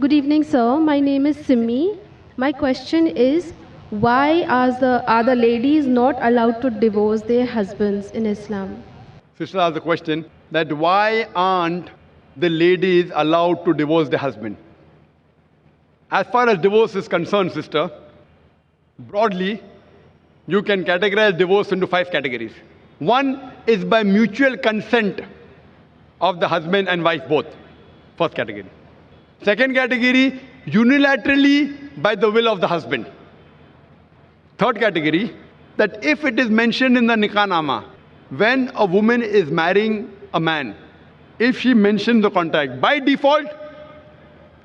Good evening, sir. My name is Simi. My question is, why are the ladies not allowed to divorce their husbands in Islam? Sister asked the question that why aren't the ladies allowed to divorce their husband? As far as divorce is concerned, sister, broadly, you can categorize divorce into 5 categories. One is by mutual consent of the husband and wife both. First category. Second category, unilaterally by the will of the husband. Third category, that if it is mentioned in the Nikah-nama, when a woman is marrying a man, if she mentions the contract, by default,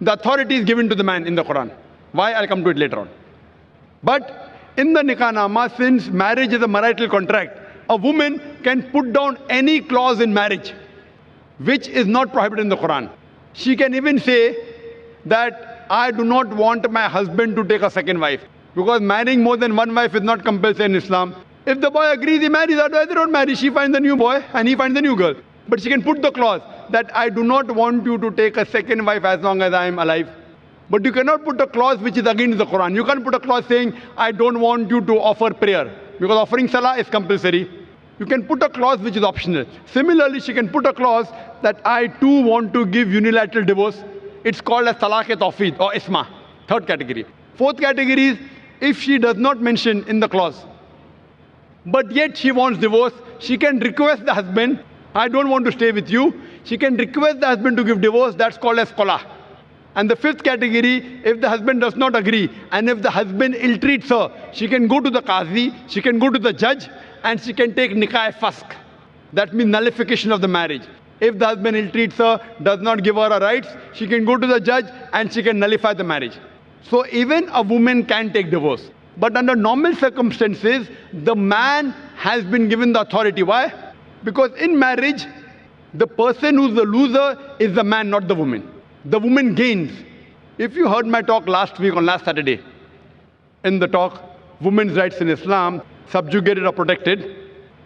the authority is given to the man in the Quran. Why? I'll come to it later on. But in the Nikah-nama, since marriage is a marital contract, a woman can put down any clause in marriage which is not prohibited in the Quran. She can even say that I do not want my husband to take a second wife, because marrying more than one wife is not compulsory in Islam. If the boy agrees, he marries, otherwise they don't marry. She finds a new boy and he finds a new girl. But she can put the clause that I do not want you to take a second wife as long as I am alive. But you cannot put a clause which is against the Quran. You can't put a clause saying I don't want you to offer prayer, because offering salah is compulsory. You can put a clause which is optional. Similarly, she can put a clause that I too want to give unilateral divorce. It's called as talaq-e-tawfeed or isma. Third category. Fourth category is if she does not mention in the clause, but yet she wants divorce, she can request the husband, I don't want to stay with you. She can request the husband to give divorce. That's called as qala. And the fifth category, if the husband does not agree and if the husband ill-treats her, she can go to the qazi, she can go to the judge, and she can take nikah-e-fasq. That means nullification of the marriage. If the husband ill-treats her, does not give her her rights, she can go to the judge and she can nullify the marriage. So even a woman can take divorce. But under normal circumstances, the man has been given the authority. Why? Because in marriage, the person who's the loser is the man, not the woman. The woman gains. If you heard my talk last week on last Saturday, in the talk, Women's Rights in Islam, Subjugated or Protected,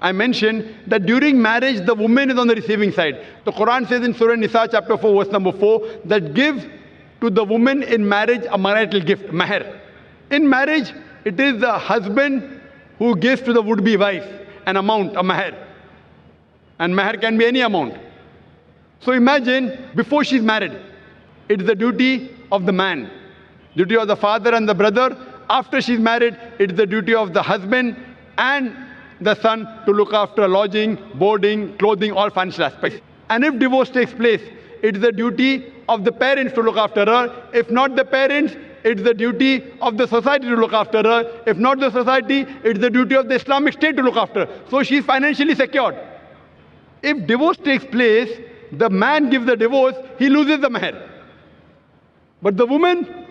I mentioned that during marriage, the woman is on the receiving side. The Quran says in Surah Nisa, chapter 4, verse number 4, that give to the woman in marriage a marital gift, mahr. In marriage, it is the husband who gives to the would-be wife an amount, a mahr. And mahr can be any amount. So imagine, before she's married, it's the duty of the man, duty of the father and the brother. After she's married, it's the duty of the husband and the son to look after lodging, boarding, clothing, all financial aspects. And if divorce takes place, it's the duty of the parents to look after her. If not the parents, it's the duty of the society to look after her. If not the society, it's the duty of the Islamic State to look after her. So she's financially secured. If divorce takes place, the man gives the divorce, he loses the mahr. But the woman,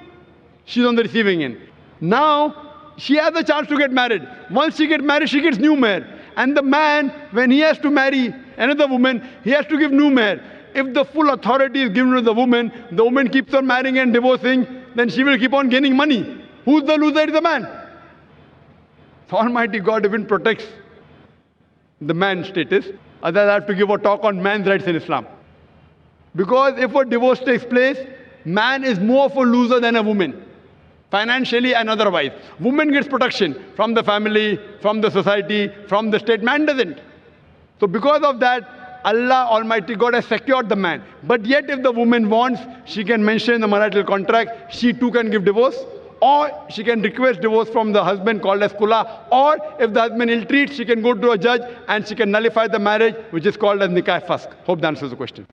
she's on the receiving end. Now, she has a chance to get married. Once she gets married, she gets new mahr. And the man, when he has to marry another woman, he has to give new mahr. If the full authority is given to the woman keeps on marrying and divorcing, then she will keep on gaining money. Who's the loser? It's the man. So Almighty God even protects the man's status. Otherwise, I have to give a talk on man's rights in Islam. Because if a divorce takes place, man is more of a loser than a woman, financially and otherwise. Woman gets protection from the family, from the society, from the state. Man doesn't. So because of that, Allah Almighty God has secured the man. But yet if the woman wants, she can mention in the marital contract, she too can give divorce. Or she can request divorce from the husband, called as khula. Or if the husband ill-treats, she can go to a judge and she can nullify the marriage, which is called as nikah-e-fasq. Hope that answers the question.